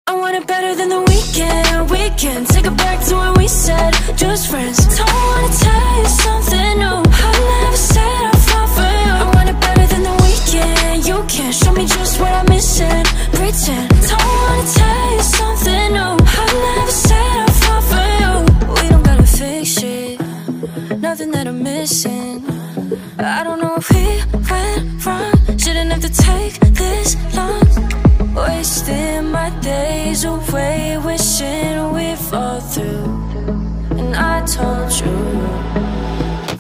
I want it better than the weekend. We can take it back to when we said just friends. Don't wanna tell you something new. I never said I'll fall for you. I want it better than the weekend. You can show me just what I'm missing. Pretend. Don't wanna tell you something new. I never said I'll fall for you. We don't gotta fix it. Nothing that I'm missing. I don't know if we went wrong. Shouldn't have to take this long. Wasting my days away, wishing we'd fall through. And I told you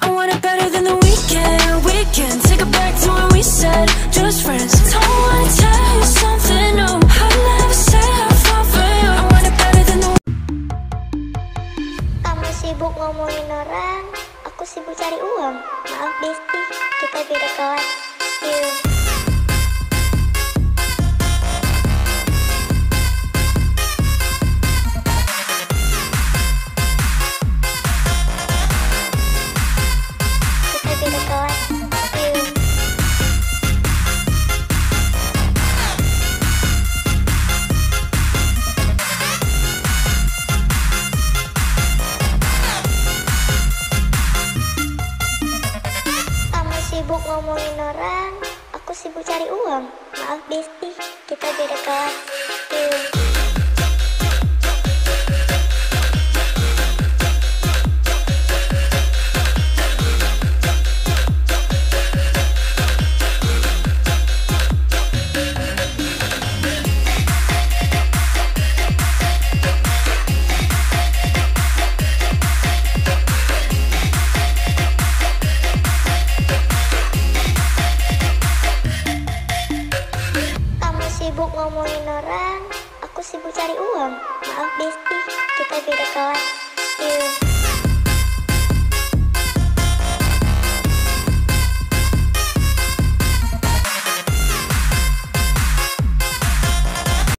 I want it better than the weekend. We can take it back to when we said just friends. Don't wanna tell you something new. I never said I'll fall for you. I want it better than the. Kamu sibuk ngomongin orang, aku sibuk cari uang. Maaf Besti, kita beda kelas. Sibuk ngomongin orang, aku sibuk cari uang. Maaf Besti, kita beda kelas. Sibuk ngomongin orang, aku sibuk cari uang. Maaf Besti, kita beda kelas.